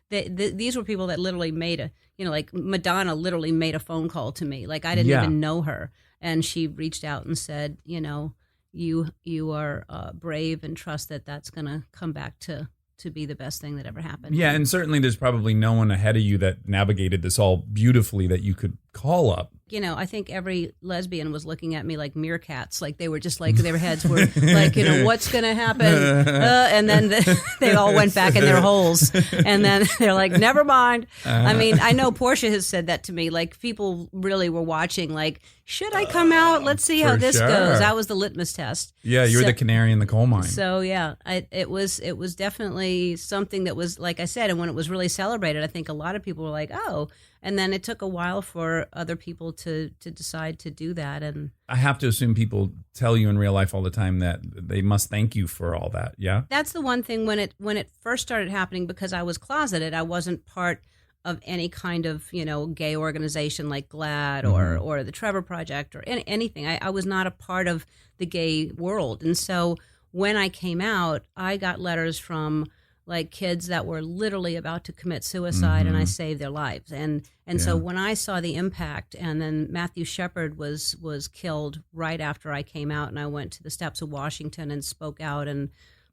these were people that literally made like Madonna literally made a phone call to me. Like I didn't even know her. And she reached out and said, you are brave, and trust that that's going to come back to be the best thing that ever happened. Yeah, and certainly there's probably no one ahead of you that navigated this all beautifully that you could call up. I think every lesbian was looking at me like meerkats. Like they were just like, their heads were like, what's going to happen? And then they all went back in their holes. And then they're like, never mind. I mean, I know Portia has said that to me. Like people really were watching like, should I come out? Let's see how this goes. That was the litmus test. Yeah, you were the canary in the coal mine. So yeah, it was definitely something that was, like I said, and when it was really celebrated, I think a lot of people were like, oh. And then it took a while for other people to decide to do that. And I have to assume people tell you in real life all the time that they must thank you for all that. Yeah. that's the one thing when it first started happening, because I was closeted, I wasn't part of any kind of, gay organization like GLAAD or the Trevor Project or anything. I was not a part of the gay world. And so when I came out, I got letters from like kids that were literally about to commit suicide, and I saved their lives. And so when I saw the impact, and then Matthew Shepard was killed right after I came out, and I went to the steps of Washington and spoke out, and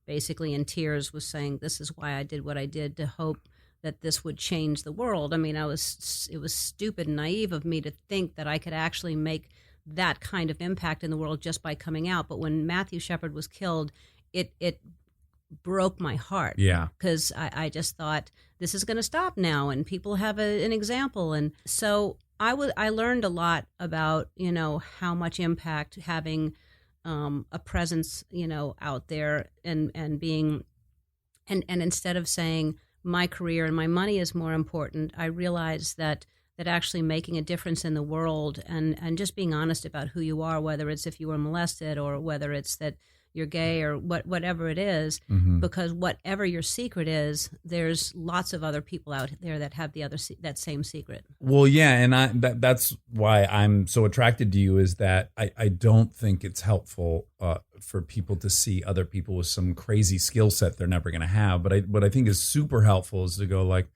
basically in tears was saying, this is why I did what I did, to hope that this would change the world. I mean, it was stupid and naive of me to think that I could actually make that kind of impact in the world just by coming out. But when Matthew Shepard was killed, it broke my heart. Yeah. Because I just thought, this is going to stop now, and people have an example. And so I learned a lot about, how much impact having a presence, out there and being, and instead of saying my career and my money is more important, I realized that actually making a difference in the world and just being honest about who you are, whether it's if you were molested or whether it's that you're gay or whatever it is, because whatever your secret is, there's lots of other people out there that have that same secret. Well, yeah, and that's why I'm so attracted to you, is that I don't think it's helpful for people to see other people with some crazy skill set they're never going to have. But what I think is super helpful is to go like,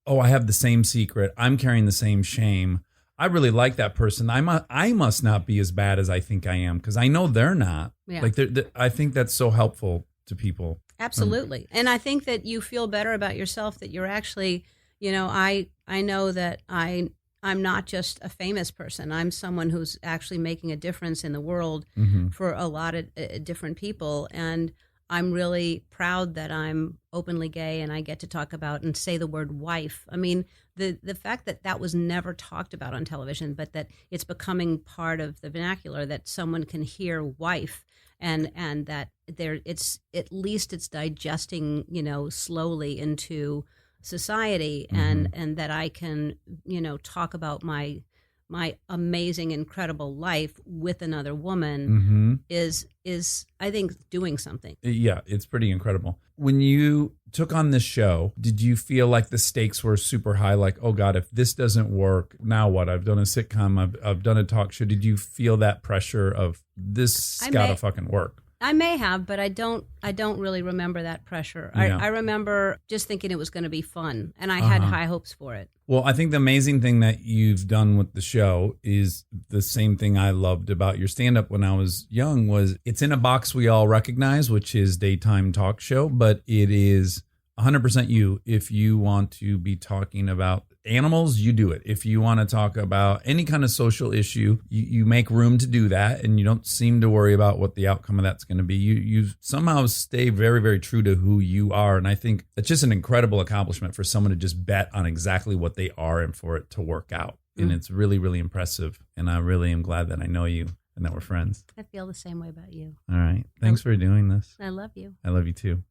oh, I have the same secret. I'm carrying the same shame. I really like that person. I must not be as bad as I think I am, because I know they're not. Yeah. Like I think that's so helpful to people. Absolutely. And I think that you feel better about yourself, that you're actually, I know that I'm not just a famous person. I'm someone who's actually making a difference in the world for a lot of different people. And I'm really proud that I'm openly gay and I get to talk about and say the word wife. I mean, the fact that was never talked about on television, but that it's becoming part of the vernacular, that someone can hear wife and that it's at least it's digesting, slowly into society, and that I can, talk about my amazing, incredible life with another woman is I think doing something. Yeah, it's pretty incredible. When you took on this show, did you feel like the stakes were super high? Like, oh God, if this doesn't work, now what? I've done a sitcom, I've done a talk show. Did you feel that pressure of this gotta fucking work? I may have, but I don't really remember that pressure. Yeah. I remember just thinking it was going to be fun, and I had high hopes for it. Well, I think the amazing thing that you've done with the show is the same thing I loved about your stand-up when I was young, was it's in a box we all recognize, which is daytime talk show, but it is 100% you. If you want to be talking about animals, you do it. If you want to talk about any kind of social issue, you make room to do that, and you don't seem to worry about what the outcome of that's going to be. You somehow stay very, very true to who you are, and I think that's just an incredible accomplishment for someone to just bet on exactly what they are and for it to work out. And it's really, really impressive, and I really am glad that I know you and that we're friends. I feel the same way about you. All right. Thanks for doing this. I love you. I love you too.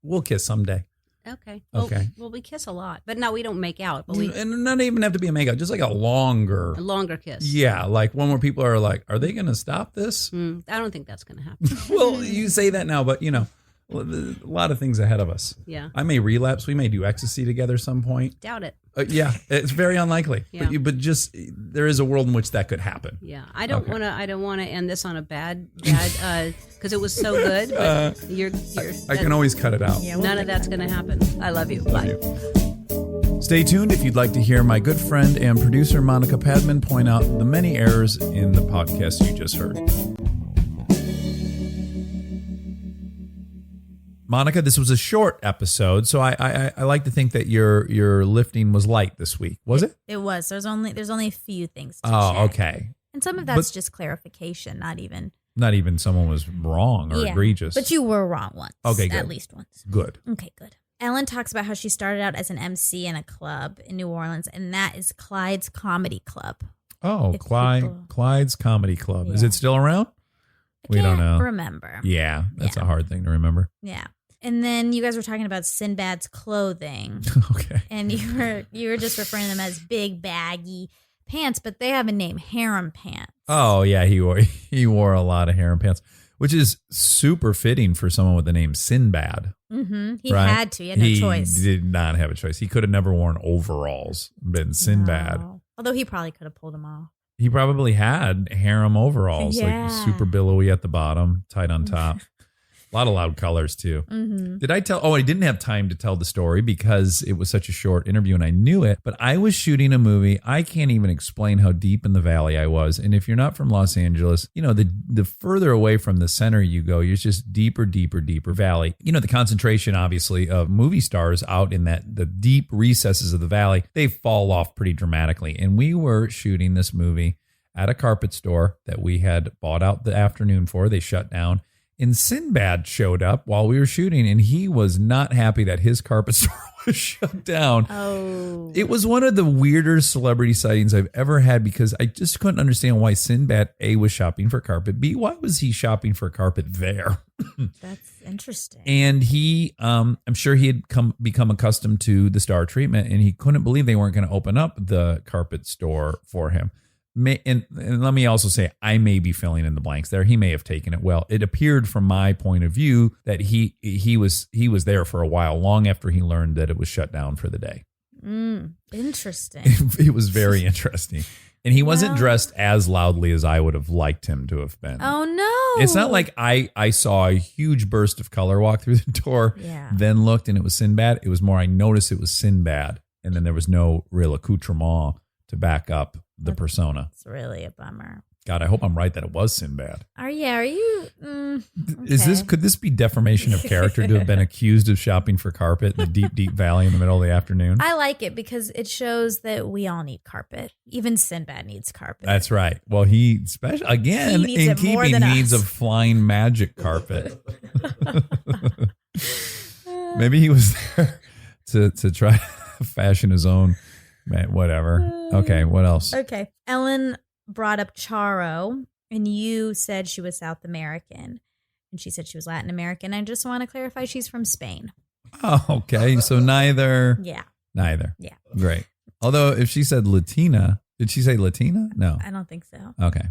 We'll kiss someday. Okay. Okay. Well, we kiss a lot, but no, we don't make out. But we And not even have to be a makeout, just like a longer kiss. Yeah, like one where people are like, are they going to stop this? I don't think that's going to happen. Well, you say that now, but a lot of things ahead of us. Yeah. I may relapse. We may do ecstasy together some point. Doubt it. Yeah, it's very unlikely. Yeah. But just there is a world in which that could happen. Yeah, I don't want to end this on a bad because it was so good. But I can always cut it out. Yeah, none of that's going to happen. I love you. Love Bye. you. Stay tuned if you'd like to hear my good friend and producer Monica Padman point out the many errors in the podcast you just heard. Monica, this was a short episode, so I like to think that your lifting was light this week. Was it? It was. There's only a few things to Oh, check. okay. And some of that's just clarification, not even. Not even someone was wrong or egregious. But you were wrong once. Okay, good. At least once. Good. Okay, good. Ellen talks about how she started out as an MC in a club in New Orleans, and that is Clyde's Comedy Club. Oh, If Clyde's Comedy Club. Is Yeah. it still around? I We don't can't know. remember. Yeah, that's Yeah. a hard thing to remember. Yeah. And then you guys were talking about Sinbad's clothing, Okay. and you were just referring to them as big, baggy pants, but they have a name, harem pants. Oh yeah, he wore a lot of harem pants, which is super fitting for someone with the name Sinbad. Mm-hmm. He right? had to. He had no choice. He did not have a choice. He could have never worn overalls, been Sinbad. No. Although he probably could have pulled them off. He probably had harem overalls, Yeah. like super billowy at the bottom, tight on top. A lot of loud colors too. Mm-hmm. Did I tell? Oh, I didn't have time to tell the story because it was such a short interview and I knew it. But I was shooting a movie. I can't even explain how deep in the valley I was. And if you're not from Los Angeles, you know, the further away from the center you go, you're just deeper valley. You know, the concentration, obviously, of movie stars out in the deep recesses of the valley, they fall off pretty dramatically. And we were shooting this movie at a carpet store that we had bought out the afternoon for. They shut down. And Sinbad showed up while we were shooting, and he was not happy that his carpet store was shut down. Oh. It was one of the weirder celebrity sightings I've ever had because I just couldn't understand why Sinbad, A, was shopping for carpet, B, why was he shopping for carpet there? That's interesting. And he, I'm sure he had become accustomed to the star treatment, and he couldn't believe they weren't going to open up the carpet store for him. And let me also say, I may be filling in the blanks there. He may have taken it well. It appeared from my point of view that he was there for a while, long after he learned that it was shut down for the day. Interesting. It was very interesting. And he wasn't dressed as loudly as I would have liked him to have been. Oh, no. It's not like I saw a huge burst of color walk through the door, then looked and it was Sinbad. It was more I noticed it was Sinbad, and then there was no real accoutrement to back up the persona. It's really a bummer. God, I hope I'm right that it was Sinbad. Are you? Could this be defamation of character to have been accused of shopping for carpet in the deep valley in the middle of the afternoon? I like it because it shows that we all need carpet. Even Sinbad needs carpet. That's right. Well, he special again He needs in it more keeping than needs us. of flying magic carpet. Maybe he was there to try to fashion his own. Whatever. Okay, what else? Okay. Ellen brought up Charo, and you said she was South American, and she said she was Latin American. I just want to clarify she's from Spain. Oh, okay. So neither. Yeah. Neither. Yeah. Great. Although if she said Latina, did she say Latina? No. I don't think so. Okay.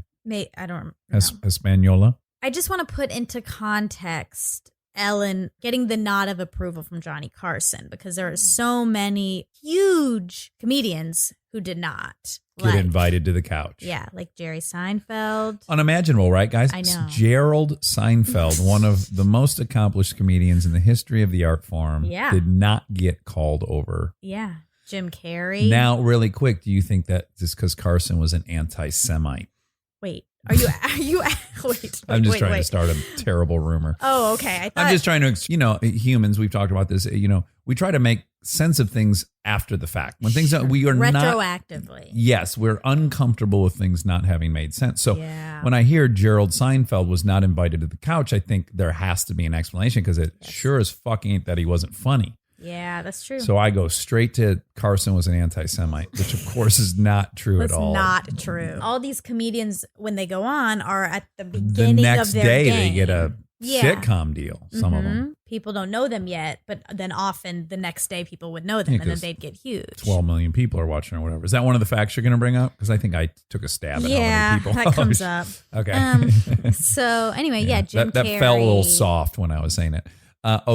I don't know. Hispaniola? I just want to put into context Ellen getting the nod of approval from Johnny Carson because there are so many huge comedians who did not Get invited to the couch. Yeah, like Jerry Seinfeld. Unimaginable, right, guys? I know. Gerald Seinfeld, one of the most accomplished comedians in the history of the art form, did not get called over. Yeah. Jim Carrey. Now, really quick, do you think that just because Carson was an anti-Semite? Wait, are you wait. I'm just trying to start a terrible rumor. Oh, okay. I'm just trying to, humans, we've talked about this, we try to make sense of things after the fact. When things we are retroactively. Yes, we're uncomfortable with things not having made sense. So when I hear Gerald Seinfeld was not invited to the couch, I think there has to be an explanation because it sure as fuck ain't that he wasn't funny. Yeah, that's true. So I go straight to Carson was an anti-Semite, which of course is not true at all. It's not true. All these comedians, when they go on, are at the beginning next of their day game. they get a sitcom deal. Some of them. People don't know them yet, but then often the next day people would know them, and then they'd get huge. 12 million people are watching or whatever. Is that one of the facts you're going to bring up? Because I think I took a stab at how many people. That comes up. Okay. So anyway, Jim Carrey. That fell a little soft when I was saying it.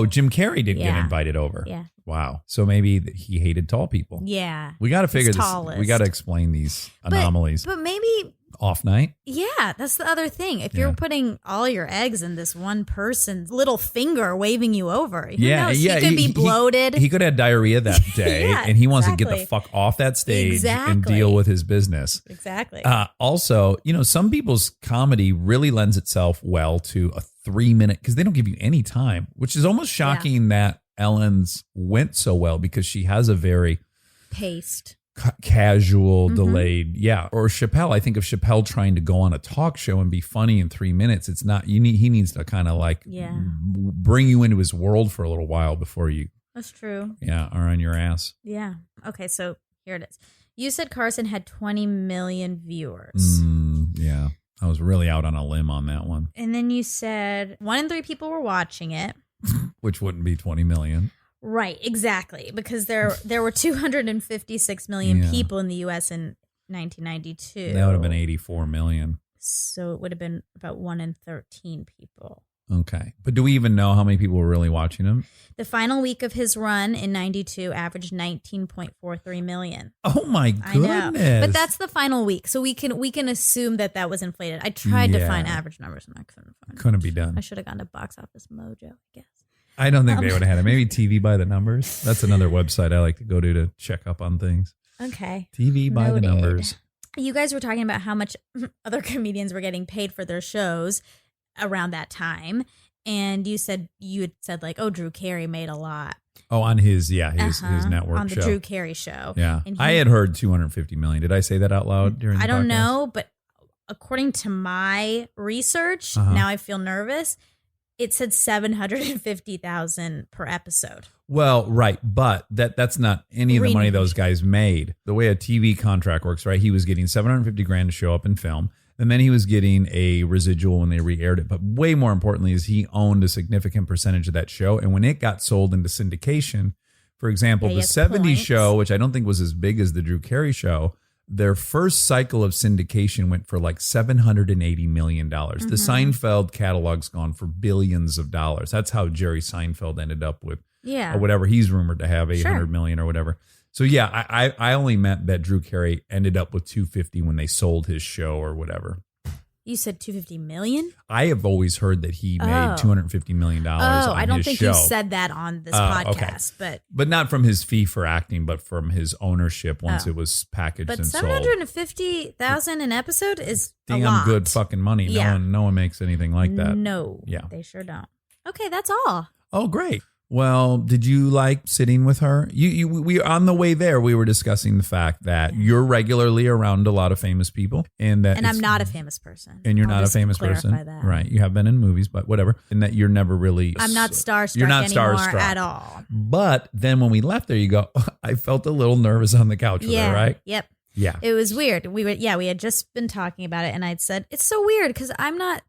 Jim Carrey didn't get invited over. Yeah. Wow. So maybe he hated tall people. Yeah. We got to figure this. Tallest. We got to explain these anomalies. But maybe off night. Yeah, that's the other thing. If you're putting all your eggs in this one person's little finger waving you over, who knows? He could be bloated. He could have diarrhea that day, and he wants to get the fuck off that stage and deal with his business. Exactly. Also, some people's comedy really lends itself well to a 3-minute because they don't give you any time, which is almost shocking that Ellen's went so well because she has a very paced, casual, delayed. Yeah. Or Chappelle. I think of Chappelle trying to go on a talk show and be funny in 3 minutes. It's not, he needs to kind of bring you into his world for a little while before you. That's true. Yeah. Are on your ass. Yeah. Okay. So here it is. You said Carson had 20 million viewers. Yeah. I was really out on a limb on that one. And then you said 1 in 3 people were watching it. Which wouldn't be 20 million. Right, exactly. Because there were 256 million people in the U.S. in 1992. That would have been 84 million. So it would have been about 1 in 13 people. Okay. But do we even know how many people were really watching him? The final week of his run in 92 averaged 19.43 million. Oh my I know. goodness. But that's the final week. So we can assume that was inflated. I tried to find average numbers and I couldn't find it. Couldn't be done. I should have gone to Box Office Mojo, I guess. I don't think they would have had it. Maybe TV by the numbers. That's another website I like to go to check up on things. Okay. TV by the Noted. numbers. You guys were talking about how much other comedians were getting paid for their shows around that time. And you had said like, oh, Drew Carey made a lot. Oh, on his network on the show. Drew Carey show. Yeah. And I had heard 250 million. Did I say that out loud during the I don't podcast? know, but according to my research, now I feel nervous. It said 750,000 per episode. Well, right, but that's not any of the money those guys made. The way a TV contract works, right? He was getting 750 grand to show up and film, and then he was getting a residual when they re-aired it. But way more importantly is he owned a significant percentage of that show, and when it got sold into syndication, for example, the 70s show, which I don't think was as big as the Drew Carey show, their first cycle of syndication went for like $780 million. The Seinfeld catalog's gone for billions of dollars. That's how Jerry Seinfeld ended up with or whatever he's rumored to have, 800 million or whatever. So yeah, I only meant that Drew Carey ended up with 250 when they sold his show or whatever. You said 250 million? I have always heard that he made $250 million on his show. I don't think you said that on this podcast, but not from his fee for acting, but from his ownership once it was packaged and sold. But 750,000 an episode is a damn lot. good fucking money. Yeah. No one makes anything like that. No, they sure don't. Okay, that's all. Oh, great. Well, did you like sitting with her? We on the way there, we were discussing the fact that you're regularly around a lot of famous people, and I'm not a famous person. And you're not a famous person, that. right? You have been in movies, but whatever. And that you're never really. I'm not starstruck. You're not anymore starstruck at all. But then when we left there, you go, I felt a little nervous on the couch with her, right? Yep. Yeah. It was weird. We had just been talking about it and I'd said, it's so weird because I'm not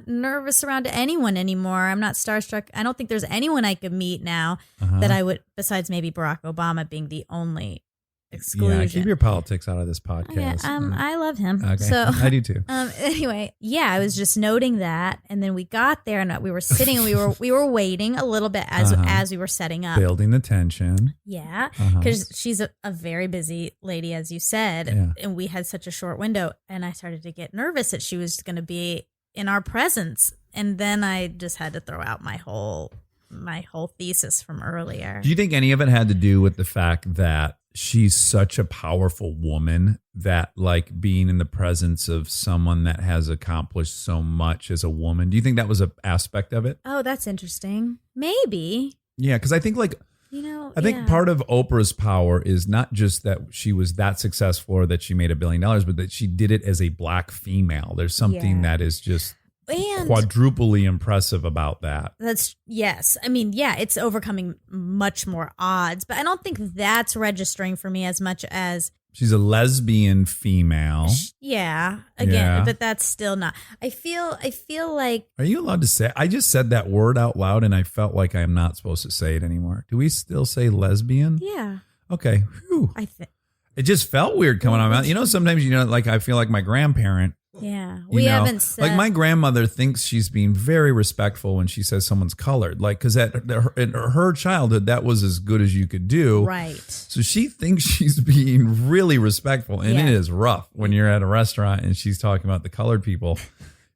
nervous around anyone anymore. I'm not starstruck. I don't think there's anyone I could meet now that I would, besides maybe Barack Obama being the only exclusion. Yeah, keep your politics out of this podcast. I love him. Okay. So I do too. Anyway, I was just noting that, and then we got there and we were sitting and we were waiting a little bit as we were setting up, building the tension. Yeah, because she's a very busy lady, as you said, and we had such a short window, and I started to get nervous that she was going to be in our presence, and then I just had to throw out my whole thesis from earlier. Do you think any of it had to do with the fact that she's such a powerful woman that like being in the presence of someone that has accomplished so much as a woman? Do you think that was an aspect of it? Oh, that's interesting. Maybe. Yeah, because I think I think part of Oprah's power is not just that she was that successful or that she made $1 billion, but that she did it as a black female. There's something that is just quadruply impressive about that. Yes. I mean, it's overcoming much more odds, but I don't think that's registering for me as much as she's a lesbian female. But that's still not. I feel like. Are you allowed to say? I just said that word out loud and I felt like I am not supposed to say it anymore. Do we still say lesbian? Yeah. Okay. Whew. I think it just felt weird coming out of my mouth. You know, sometimes like I feel like my grandparent. Yeah, we haven't said. Like my grandmother thinks she's being very respectful when she says someone's colored, like because in her childhood that was as good as you could do, right? So she thinks she's being really respectful, and it is rough when you're at a restaurant and she's talking about the colored people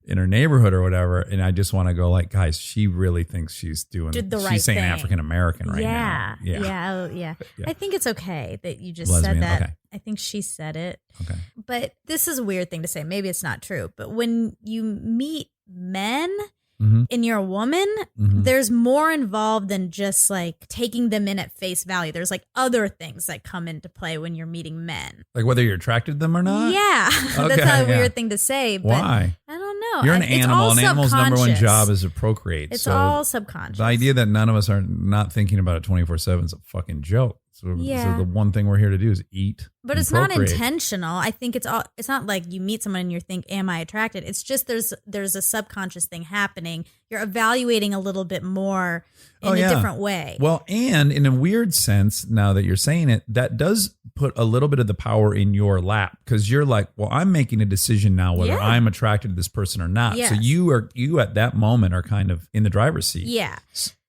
in her neighborhood or whatever. And I just want to go like, guys, she really thinks she's doing the right she's saying thing. African American right now. Yeah. I think it's okay that you just lesbian, said that. Okay. I think she said it. Okay. But this is a weird thing to say. Maybe it's not true. But when you meet men and you're a woman, there's more involved than just like taking them in at face value. There's like other things that come into play when you're meeting men. Like whether you're attracted to them or not? Yeah. Okay, that's not a weird thing to say. But why? I don't know. You're an animal. An animal's number one job is to procreate. It's so all subconscious. The idea that none of us are not thinking about it 24/7 is a fucking joke. So Yeah. the one thing we're here to do is eat. But and it's not procreate. intentional. I think it's not like you meet someone and you think, am I attracted? It's just there's a subconscious thing happening. You're evaluating a little bit more in a different way. Well, and in a weird sense, now that you're saying it, that does put a little bit of the power in your lap, because you're like, well, I'm making a decision now whether I'm attracted to this person or not. Yes. So you at that moment are kind of in the driver's seat. Yeah.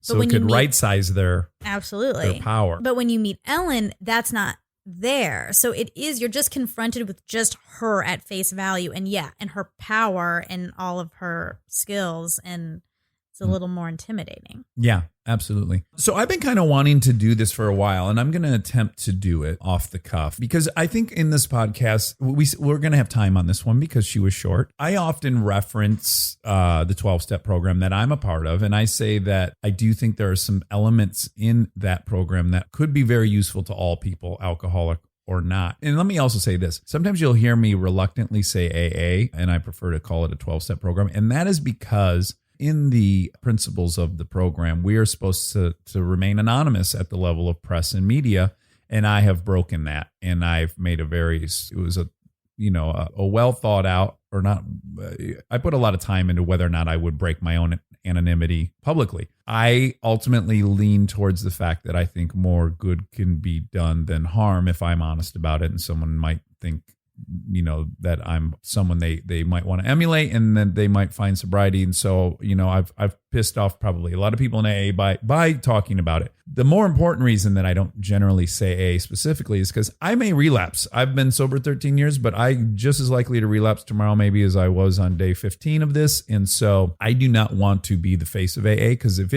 So it could right size their power. But when you meet Ellen, that's not there. So you're just confronted with just her at face value and her power and all of her skills, and it's a little more intimidating. Yeah, absolutely. So I've been kind of wanting to do this for a while, and I'm going to attempt to do it off the cuff, because I think in this podcast, we're going to have time on this one because she was short. I often reference the 12-step program that I'm a part of, and I say that I do think there are some elements in that program that could be very useful to all people, alcoholic or not. And let me also say this. Sometimes you'll hear me reluctantly say AA, and I prefer to call it a 12-step program, and that is because in the principles of the program, we are supposed to remain anonymous at the level of press and media. And I have broken that. And I've made it was a well thought out, or not. I put a lot of time into whether or not I would break my own anonymity publicly. I ultimately lean towards the fact that I think more good can be done than harm if I'm honest about it. And someone might think, that I'm someone they might want to emulate, and then they might find sobriety. And so, I've pissed off probably a lot of people in AA by talking about it. The more important reason that I don't generally say AA specifically is because I may relapse. I've been sober 13 years, but I'm just as likely to relapse tomorrow maybe as I was on day 15 of this. And so I do not want to be the face of AA, because if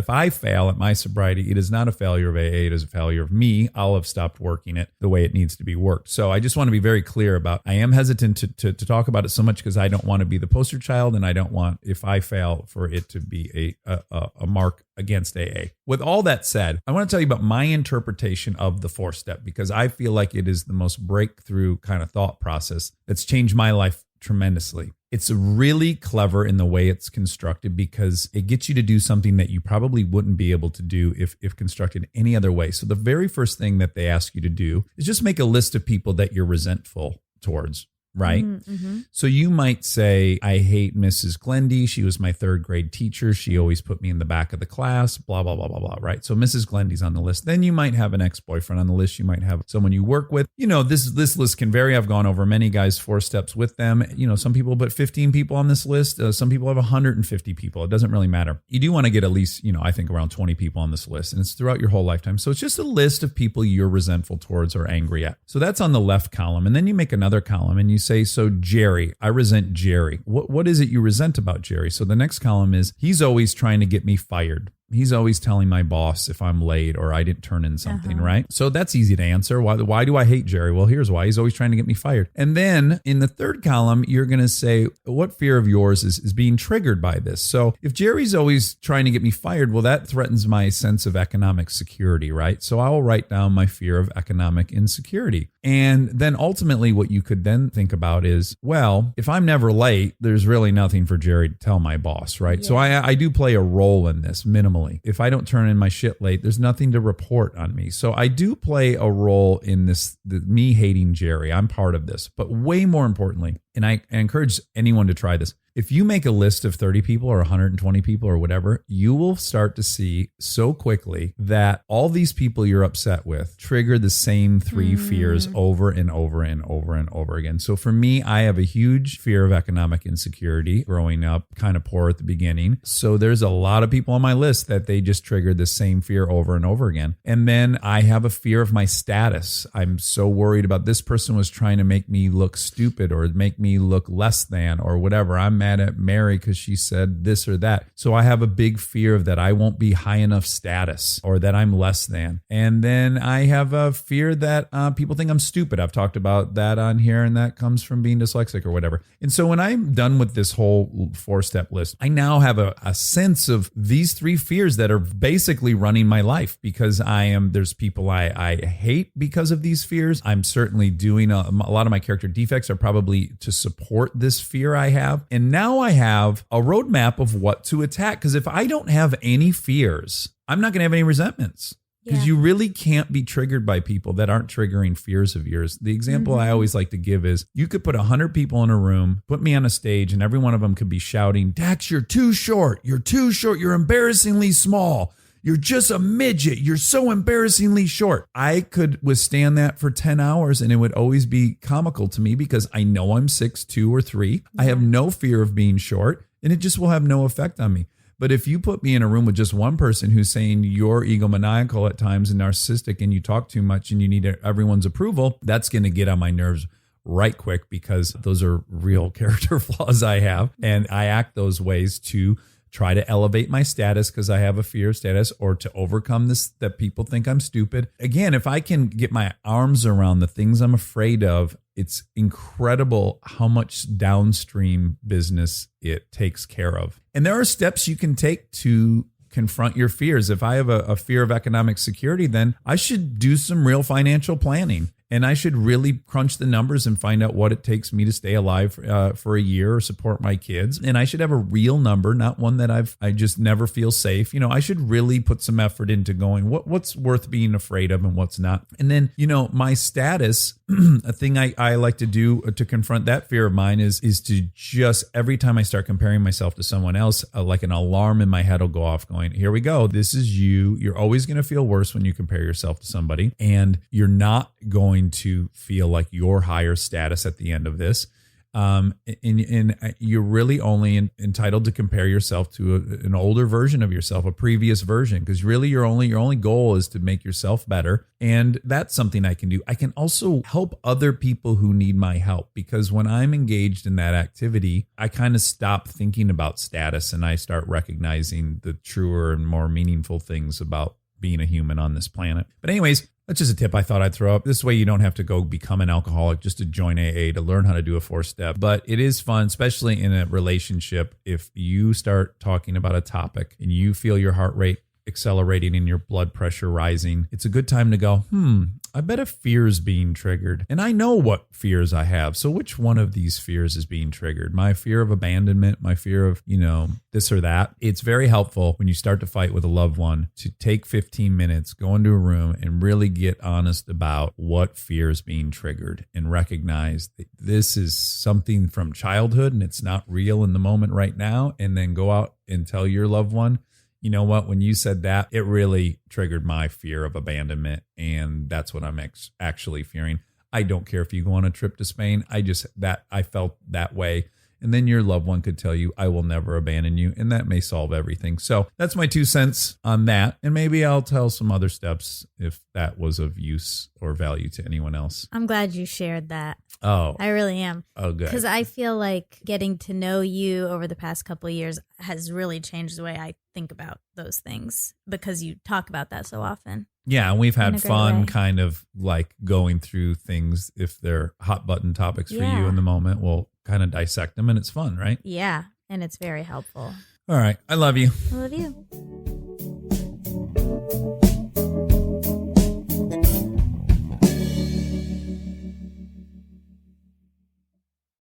I fail at my sobriety, it is not a failure of AA, it is a failure of me. I'll have stopped working it the way it needs to be worked. So I just want to be very clear about, I am hesitant to talk about it so much because I don't want to be the poster child, and I don't want, if I fail, for it to be a mark against AA. With all that said, I want to tell you about my interpretation of the 4-step, because I feel like it is the most breakthrough kind of thought process that's changed my life tremendously. It's really clever in the way it's constructed, because it gets you to do something that you probably wouldn't be able to do if constructed any other way. So the very first thing that they ask you to do is just make a list of people that you're resentful towards. Right. Mm-hmm. So you might say, I hate Mrs. Glendy. She was my 3rd grade teacher. She always put me in the back of the class, blah, blah, blah, blah, blah. Right. So Mrs. Glendy's on the list. Then you might have an ex-boyfriend on the list. You might have someone you work with. This list can vary. I've gone over many guys' 4 steps with them. Some people put 15 people on this list. Some people have 150 people. It doesn't really matter. You do want to get at least, I think around 20 people on this list. And it's throughout your whole lifetime. So it's just a list of people you're resentful towards or angry at. So that's on the left column. And then you make another column and you say, so Jerry, I resent Jerry. What is it you resent about Jerry? So the next column is, he's always trying to get me fired. He's always telling my boss if I'm late or I didn't turn in something, right? So that's easy to answer. Why do I hate Jerry? Well, here's why. He's always trying to get me fired. And then in the 3rd column, you're going to say, what fear of yours is being triggered by this? So if Jerry's always trying to get me fired, well, that threatens my sense of economic security, right? So I will write down my fear of economic insecurity. And then ultimately what you could then think about is, well, if I'm never late, there's really nothing for Jerry to tell my boss, right? Yeah. So I do play a role in this minimally. If I don't turn in my shit late, there's nothing to report on me. So I do play a role in this, me hating Jerry. I'm part of this. But way more importantly, and I encourage anyone to try this, if you make a list of 30 people or 120 people or whatever, you will start to see so quickly that all these people you're upset with trigger the same 3 fears over and over and over and over again. So for me, I have a huge fear of economic insecurity growing up, kind of poor at the beginning. So there's a lot of people on my list that they just triggered the same fear over and over again. And then I have a fear of my status. I'm so worried about this person was trying to make me look stupid or make me look less than or whatever. I'm mad at Mary because she said this or that. So I have a big fear of that I won't be high enough status or that I'm less than. And then I have a fear that people think I'm stupid. I've talked about that on here, and that comes from being dyslexic or whatever. And so when I'm done with this whole 4-step list, I now have a sense of these 3 fears that are basically running my life, because there's people I hate because of these fears. I'm certainly doing a lot of my character defects are probably to support this fear I have. And now I have a roadmap of what to attack, because if I don't have any fears, I'm not going to have any resentments. because you really can't be triggered by people that aren't triggering fears of yours. The example I always like to give is you could put 100 people in a room, put me on a stage, and every one of them could be shouting, Dax, you're too short. You're too short. You're embarrassingly small. You're just a midget. You're so embarrassingly short. I could withstand that for 10 hours and it would always be comical to me because I know I'm 6'2" or 3. I have no fear of being short and it just will have no effect on me. But if you put me in a room with just one person who's saying you're egomaniacal at times and narcissistic and you talk too much and you need everyone's approval, that's going to get on my nerves right quick because those are real character flaws I have. And I act those ways to try to elevate my status because I have a fear of status or to overcome this, that people think I'm stupid. Again, if I can get my arms around the things I'm afraid of, it's incredible how much downstream business it takes care of. And there are steps you can take to confront your fears. If I have a fear of economic security, then I should do some real financial planning. And I should really crunch the numbers and find out what it takes me to stay alive for a year or support my kids. And I should have a real number, not one that I just never feel safe. You know, I should really put some effort into going, what's worth being afraid of and what's not. And then, you know, my status, a thing I like to do to confront that fear of mine is to just every time I start comparing myself to someone else, like an alarm in my head will go off going, here we go. This is you. You're always going to feel worse when you compare yourself to somebody and you're not going to feel like your higher status at the end of this. And you're really only entitled to compare yourself to an older version of yourself, a previous version, because really your only goal is to make yourself better. And that's something I can do. I can also help other people who need my help, because when I'm engaged in that activity, I kind of stop thinking about status and I start recognizing the truer and more meaningful things about being a human on this planet. But anyways, that's just a tip I thought I'd throw up. This way you don't have to go become an alcoholic just to join AA to learn how to do a 4-step. But it is fun, especially in a relationship, if you start talking about a topic and you feel your heart rate accelerating and your blood pressure rising. It's a good time to go, I bet a fear is being triggered. And I know what fears I have. So which one of these fears is being triggered? My fear of abandonment, my fear of, this or that. It's very helpful when you start to fight with a loved one to take 15 minutes, go into a room and really get honest about what fear is being triggered and recognize that this is something from childhood and it's not real in the moment right now. And then go out and tell your loved one, you know what, when you said that, it really triggered my fear of abandonment. And that's what I'm actually fearing. I don't care if you go on a trip to Spain. I felt that way. And then your loved one could tell you, I will never abandon you. And that may solve everything. So that's my 2 cents on that. And maybe I'll tell some other steps if that was of use or value to anyone else. I'm glad you shared that. Oh, I really am. Oh, good. Because I feel like getting to know you over the past couple of years has really changed the way I think about those things because you talk about that so often. Yeah, and we've had In a great fun way. kind of like going through things. If they're hot button topics for you in the moment, we'll kind of dissect them and it's fun, right? Yeah, and it's very helpful. All right. I love you. I love you.